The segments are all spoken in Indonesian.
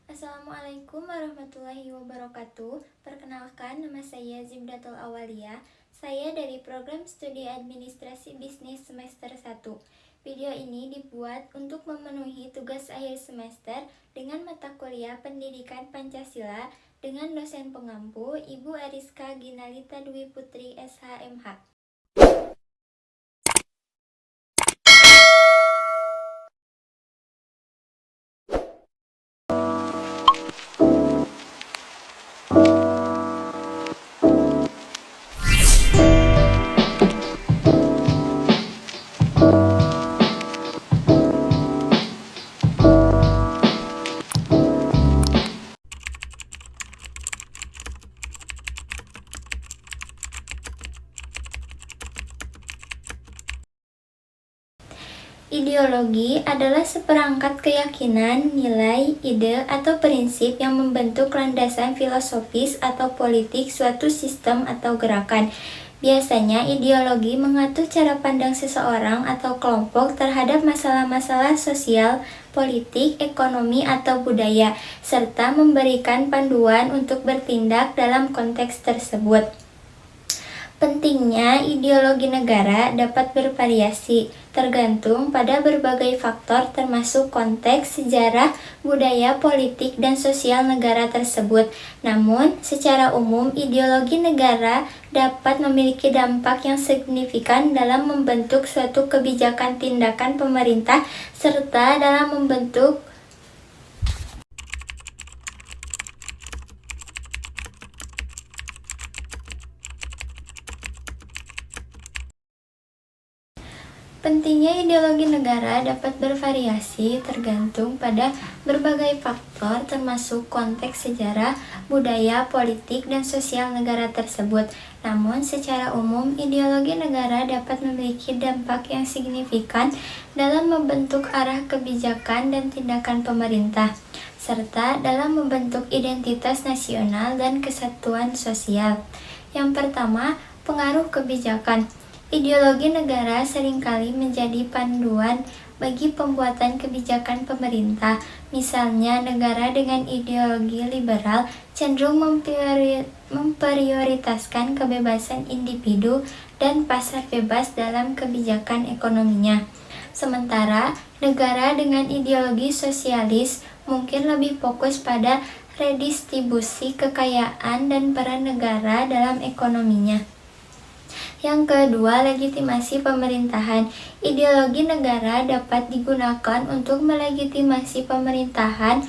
Assalamualaikum warahmatullahi wabarakatuh. Perkenalkan, nama saya Zimdatul Awalia. Saya dari program studi administrasi bisnis semester 1. Video ini dibuat untuk memenuhi tugas akhir semester dengan mata kuliah Pendidikan Pancasila dengan dosen pengampu Ibu Ariska Ginalita Dwi Putri SHMH. Ideologi adalah seperangkat keyakinan, nilai, ide, atau prinsip yang membentuk landasan filosofis atau politik suatu sistem atau gerakan. Biasanya ideologi mengatur cara pandang seseorang atau kelompok terhadap masalah-masalah sosial, politik, ekonomi, atau budaya, serta memberikan panduan untuk bertindak dalam konteks tersebut. Pentingnya ideologi negara dapat bervariasi, tergantung pada berbagai faktor termasuk konteks, sejarah, budaya, politik, dan sosial negara tersebut. Namun, secara umum ideologi negara dapat memiliki dampak yang signifikan dalam membentuk suatu kebijakan tindakan pemerintah serta dalam membentuk Pentingnya ideologi negara dapat bervariasi tergantung pada berbagai faktor termasuk konteks sejarah, budaya, politik, dan sosial negara tersebut. Namun, secara umum, ideologi negara dapat memiliki dampak yang signifikan dalam membentuk arah kebijakan dan tindakan pemerintah, serta dalam membentuk identitas nasional dan kesatuan sosial. Yang pertama, pengaruh kebijakan. Ideologi negara seringkali menjadi panduan bagi pembuatan kebijakan pemerintah. Misalnya, negara dengan ideologi liberal cenderung memprioritaskan kebebasan individu dan pasar bebas dalam kebijakan ekonominya. Sementara, negara dengan ideologi sosialis mungkin lebih fokus pada redistribusi kekayaan dan peran negara dalam ekonominya. Yang kedua, legitimasi pemerintahan. Ideologi negara dapat digunakan untuk melegitimasi pemerintahan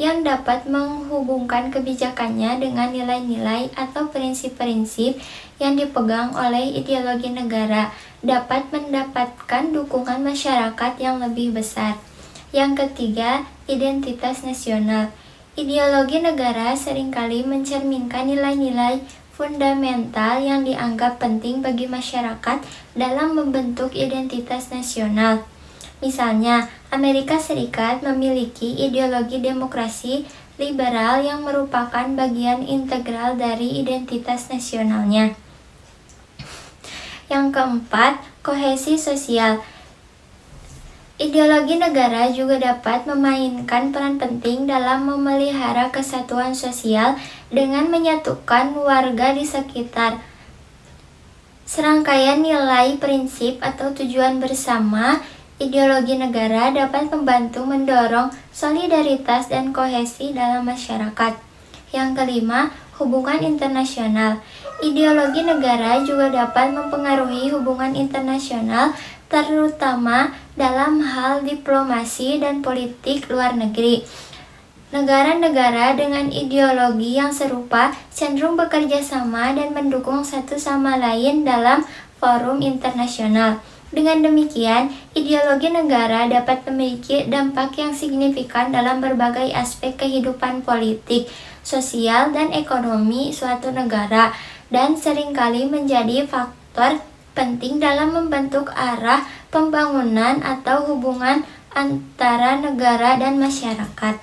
yang dapat menghubungkan kebijakannya dengan nilai-nilai atau prinsip-prinsip yang dipegang oleh ideologi negara, dapat mendapatkan dukungan masyarakat yang lebih besar. Yang ketiga, identitas nasional. Ideologi negara seringkali mencerminkan nilai-nilai fundamental yang dianggap penting bagi masyarakat dalam membentuk identitas nasional. Misalnya, Amerika Serikat memiliki ideologi demokrasi liberal yang merupakan bagian integral dari identitas nasionalnya. Yang keempat, kohesi sosial. Ideologi negara juga dapat memainkan peran penting dalam memelihara kesatuan sosial dengan menyatukan warga di sekitar. Serangkaian nilai, prinsip, atau tujuan bersama ideologi negara dapat membantu mendorong solidaritas dan kohesi dalam masyarakat. Yang kelima, hubungan internasional. Ideologi negara juga dapat mempengaruhi hubungan internasional, terutama dalam hal diplomasi dan politik luar negeri. Negara-negara dengan ideologi yang serupa cenderung bekerja sama dan mendukung satu sama lain dalam forum internasional. Dengan demikian, ideologi negara dapat memiliki dampak yang signifikan dalam berbagai aspek kehidupan politik, sosial, dan ekonomi suatu negara, dan seringkali menjadi faktor penting dalam membentuk arah pembangunan atau hubungan antara negara dan masyarakat.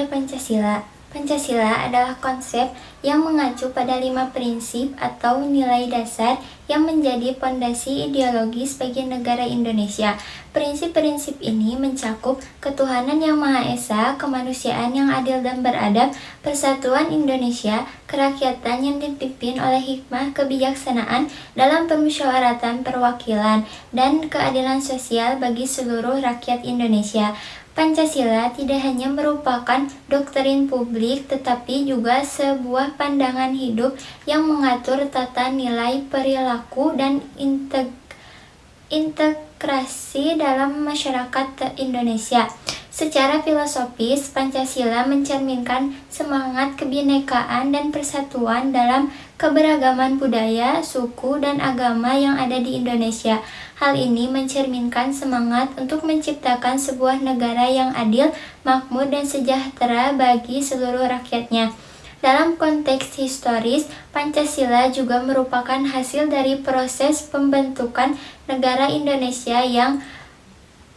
Pancasila. Pancasila adalah konsep yang mengacu pada 5 prinsip atau nilai dasar yang menjadi pondasi ideologis bagi negara Indonesia. Prinsip-prinsip ini mencakup ketuhanan yang Maha Esa, kemanusiaan yang adil dan beradab, persatuan Indonesia, kerakyatan yang dipimpin oleh hikmah kebijaksanaan dalam permusyawaratan perwakilan, dan keadilan sosial bagi seluruh rakyat Indonesia. Pancasila tidak hanya merupakan doktrin publik, tetapi juga sebuah pandangan hidup yang mengatur tata nilai, perilaku, dan integrasi dalam masyarakat Indonesia. Secara filosofis, Pancasila mencerminkan semangat kebinekaan dan persatuan dalam keberagaman budaya, suku, dan agama yang ada di Indonesia. Hal ini mencerminkan semangat untuk menciptakan sebuah negara yang adil, makmur, dan sejahtera bagi seluruh rakyatnya. Dalam konteks historis, Pancasila juga merupakan hasil dari proses pembentukan negara Indonesia yang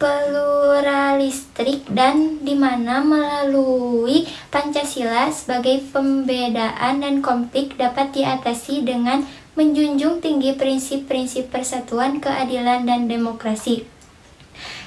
pluralistik dan di mana melalui Pancasila sebagai pembedaan dan konflik dapat diatasi dengan menjunjung tinggi prinsip-prinsip persatuan, keadilan, dan demokrasi.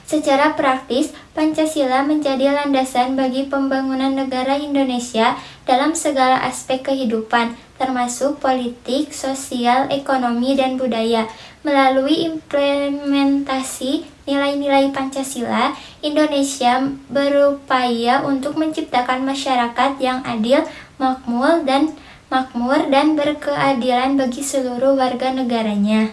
Secara praktis, Pancasila menjadi landasan bagi pembangunan negara Indonesia dalam segala aspek kehidupan, termasuk politik, sosial, ekonomi, dan budaya. Melalui implementasi nilai-nilai Pancasila, Indonesia berupaya untuk menciptakan masyarakat yang adil, makmur, dan berkeadilan bagi seluruh warga negaranya.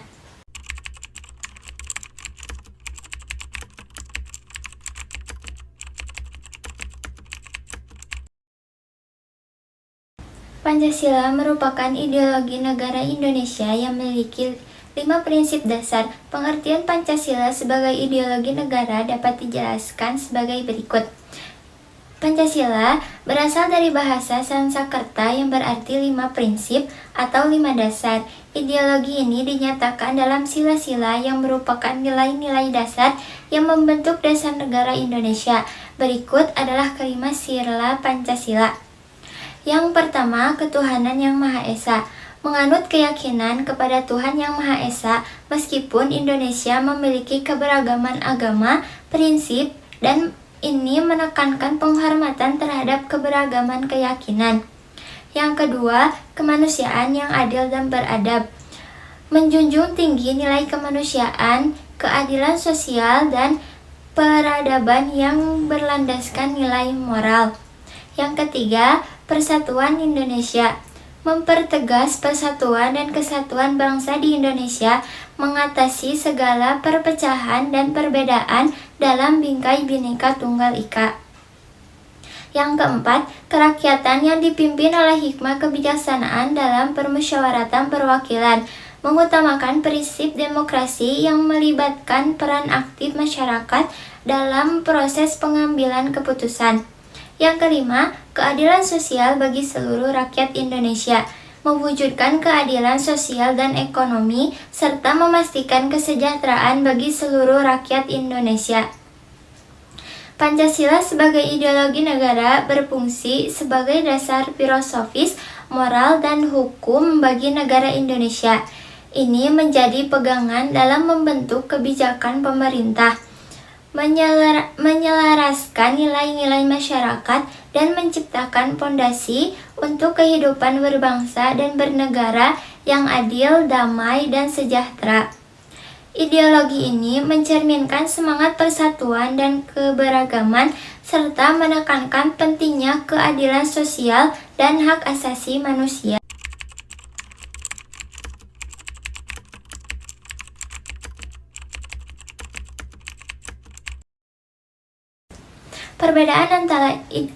Pancasila merupakan ideologi negara Indonesia yang memiliki 5 prinsip dasar. Pengertian Pancasila sebagai ideologi negara dapat dijelaskan sebagai berikut. Pancasila berasal dari bahasa Sanskerta yang berarti 5 prinsip atau 5 dasar. Ideologi ini dinyatakan dalam sila-sila yang merupakan nilai-nilai dasar yang membentuk dasar negara Indonesia. Berikut adalah kelima sila Pancasila. Yang pertama, ketuhanan yang Maha Esa. Menganut keyakinan kepada Tuhan yang Maha Esa, meskipun Indonesia memiliki keberagaman agama, prinsip, dan ini menekankan penghormatan terhadap keberagaman keyakinan. Yang kedua, kemanusiaan yang adil dan beradab. Menjunjung tinggi nilai kemanusiaan, keadilan sosial, dan peradaban yang berlandaskan nilai moral. Yang ketiga, persatuan Indonesia. Mempertegas persatuan dan kesatuan bangsa di Indonesia, mengatasi segala perpecahan dan perbedaan dalam bingkai Bhinneka Tunggal Ika. Yang keempat, kerakyatan yang dipimpin oleh hikmah kebijaksanaan dalam permusyawaratan perwakilan, mengutamakan prinsip demokrasi yang melibatkan peran aktif masyarakat dalam proses pengambilan keputusan. Yang kelima, keadilan sosial bagi seluruh rakyat Indonesia, mewujudkan keadilan sosial dan ekonomi, serta memastikan kesejahteraan bagi seluruh rakyat Indonesia. Pancasila sebagai ideologi negara berfungsi sebagai dasar filosofis, moral, dan hukum bagi negara Indonesia. Ini menjadi pegangan dalam membentuk kebijakan pemerintah, menyelaraskan nilai-nilai masyarakat, dan menciptakan fondasi untuk kehidupan berbangsa dan bernegara yang adil, damai, dan sejahtera. Ideologi ini mencerminkan semangat persatuan dan keberagaman, serta menekankan pentingnya keadilan sosial dan hak asasi manusia. Perbedaan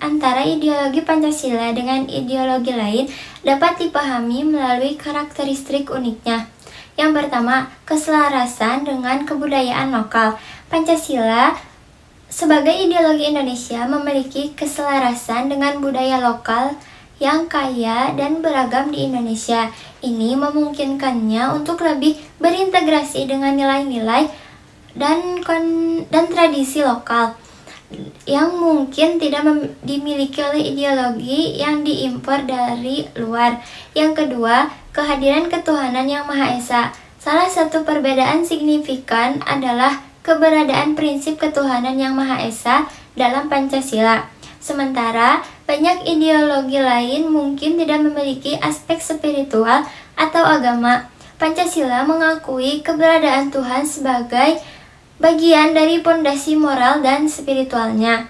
antara ideologi Pancasila dengan ideologi lain dapat dipahami melalui karakteristik uniknya. Yang pertama, keselarasan dengan kebudayaan lokal. Pancasila Sebagai ideologi Indonesia memiliki keselarasan dengan budaya lokal yang kaya dan beragam di Indonesia. Ini memungkinkannya untuk lebih berintegrasi dengan nilai-nilai dan tradisi lokal yang mungkin tidak dimiliki oleh ideologi yang diimpor dari luar. Yang kedua, kehadiran ketuhanan yang Maha Esa. Salah satu perbedaan signifikan adalah keberadaan prinsip ketuhanan yang Maha Esa dalam Pancasila. Sementara banyak ideologi lain mungkin tidak memiliki aspek spiritual atau agama. Pancasila mengakui keberadaan Tuhan sebagai bagian dari pondasi moral dan spiritualnya.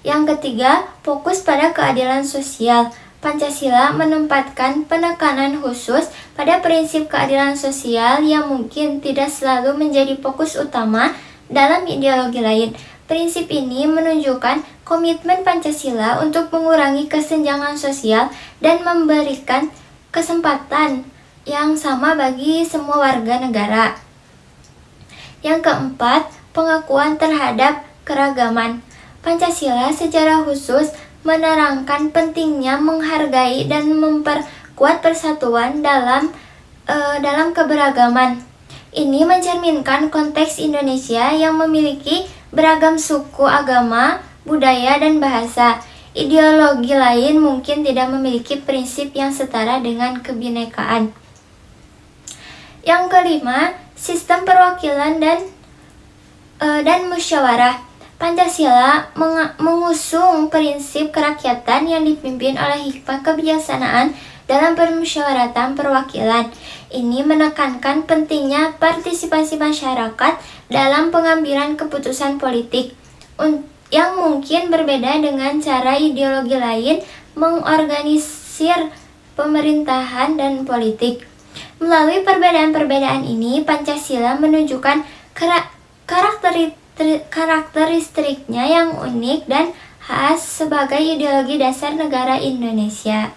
Yang ketiga, fokus pada keadilan sosial. Pancasila menempatkan penekanan khusus pada prinsip keadilan sosial yang mungkin tidak selalu menjadi fokus utama dalam ideologi lain. Prinsip ini menunjukkan komitmen Pancasila untuk mengurangi kesenjangan sosial dan memberikan kesempatan yang sama bagi semua warga negara. Yang keempat, pengakuan terhadap keragaman. Pancasila secara khusus menerangkan pentingnya menghargai dan memperkuat persatuan dalam keberagaman. Ini mencerminkan konteks Indonesia yang memiliki beragam suku, agama, budaya, dan bahasa. Ideologi lain mungkin tidak memiliki prinsip yang setara dengan kebinekaan. Yang kelima, sistem perwakilan dan musyawarah. Pancasila mengusung prinsip kerakyatan yang dipimpin oleh hikmah kebijaksanaan dalam permusyawaratan perwakilan. Ini menekankan pentingnya partisipasi masyarakat dalam pengambilan keputusan politik, yang mungkin berbeda dengan cara ideologi lain mengorganisir pemerintahan dan politik. Melalui perbedaan-perbedaan ini, Pancasila menunjukkan karakteristiknya yang unik dan khas sebagai ideologi dasar negara Indonesia.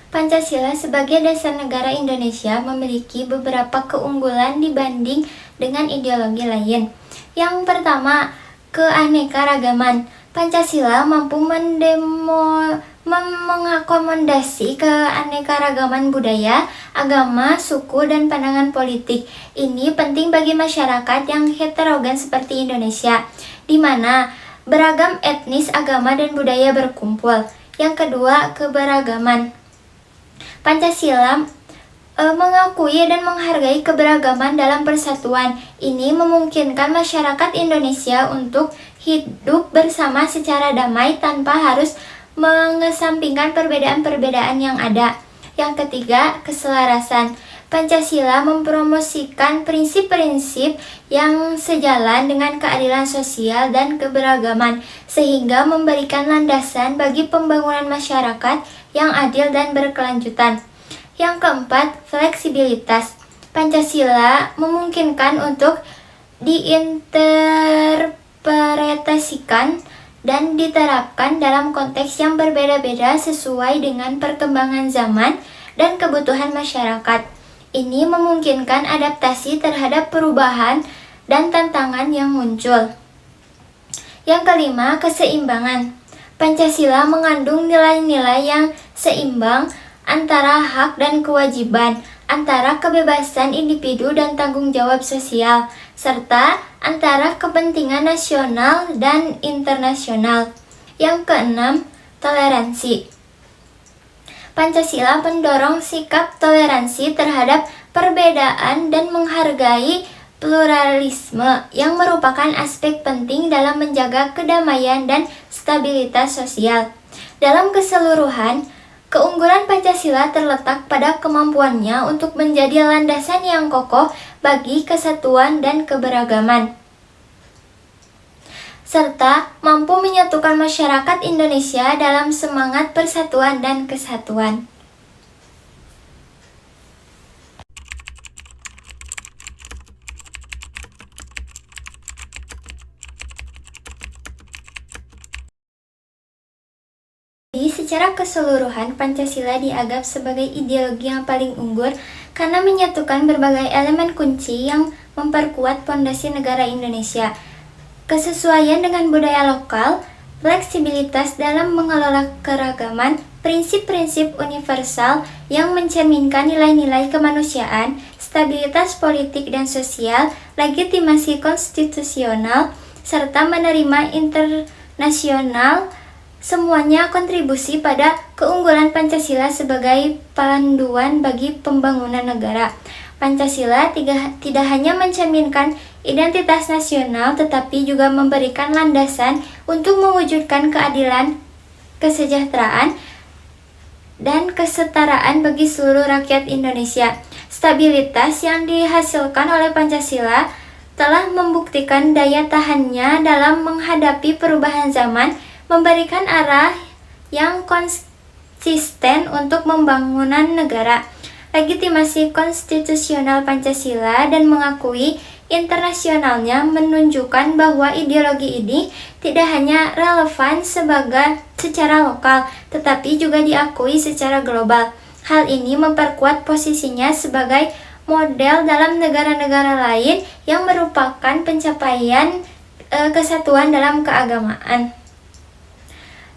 Pancasila sebagai dasar negara Indonesia memiliki beberapa keunggulan dibanding dengan ideologi lain. Yang pertama, keanekaragaman. Pancasila mampu mengakomodasi keanekaragaman budaya, agama, suku, dan pandangan politik. Ini penting bagi masyarakat yang heterogen seperti Indonesia, di mana beragam etnis, agama, dan budaya berkumpul. Yang kedua, keberagaman. Pancasila mengakui dan menghargai keberagaman dalam persatuan. Ini memungkinkan masyarakat Indonesia untuk hidup bersama secara damai tanpa harus mengesampingkan perbedaan-perbedaan yang ada. Yang ketiga, keselarasan. Pancasila mempromosikan prinsip-prinsip yang sejalan dengan keadilan sosial dan keberagaman, sehingga memberikan landasan bagi pembangunan masyarakat yang adil dan berkelanjutan. Yang keempat, fleksibilitas. Pancasila memungkinkan untuk diinterpretasikan dan diterapkan dalam konteks yang berbeda-beda sesuai dengan perkembangan zaman dan kebutuhan masyarakat. Ini memungkinkan adaptasi terhadap perubahan dan tantangan yang muncul. Yang kelima, keseimbangan. Pancasila mengandung nilai-nilai yang seimbang antara hak dan kewajiban, antara kebebasan individu dan tanggung jawab sosial, serta antara kepentingan nasional dan internasional. Yang keenam, toleransi. Pancasila mendorong sikap toleransi terhadap perbedaan dan menghargai pluralisme yang merupakan aspek penting dalam menjaga kedamaian dan stabilitas sosial. Dalam keseluruhan, keunggulan Pancasila terletak pada kemampuannya untuk menjadi landasan yang kokoh bagi kesatuan dan keberagaman, serta mampu menyatukan masyarakat Indonesia dalam semangat persatuan dan kesatuan. Jadi Secara keseluruhan, Pancasila dianggap sebagai ideologi yang paling unggul karena menyatukan berbagai elemen kunci yang memperkuat fondasi negara Indonesia. Kesesuaian dengan budaya lokal, fleksibilitas dalam mengelola keragaman, prinsip-prinsip universal yang mencerminkan nilai-nilai kemanusiaan, stabilitas politik dan sosial, legitimasi konstitusional, serta menerima internasional, semuanya kontribusi pada keunggulan Pancasila sebagai panduan bagi pembangunan negara. Pancasila tidak hanya mencerminkan identitas nasional, tetapi juga memberikan landasan untuk mewujudkan keadilan, kesejahteraan, dan kesetaraan bagi seluruh rakyat Indonesia. Stabilitas yang dihasilkan oleh Pancasila telah membuktikan daya tahannya dalam menghadapi perubahan zaman, memberikan arah yang konsisten untuk pembangunan negara. Legitimasi konstitusional Pancasila dan mengakui internasionalnya menunjukkan bahwa ideologi ini tidak hanya relevan secara lokal, tetapi juga diakui secara global. Hal ini memperkuat posisinya sebagai model dalam negara-negara lain yang merupakan pencapaian kesatuan dalam keagamaan.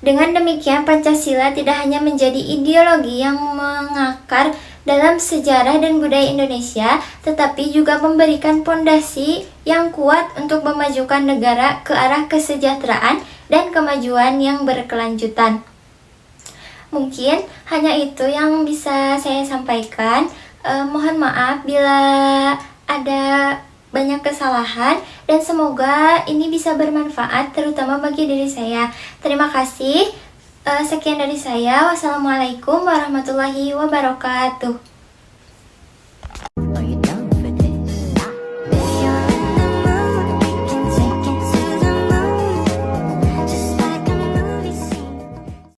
Dengan demikian, Pancasila tidak hanya menjadi ideologi yang mengakar dalam sejarah dan budaya Indonesia, tetapi juga memberikan fondasi yang kuat untuk memajukan negara ke arah kesejahteraan dan kemajuan yang berkelanjutan. Mungkin hanya itu yang bisa saya sampaikan. Mohon maaf bila ada banyak kesalahan, dan semoga ini bisa bermanfaat terutama bagi diri saya. Terima kasih. Sekian dari saya. Wassalamualaikum warahmatullahi wabarakatuh.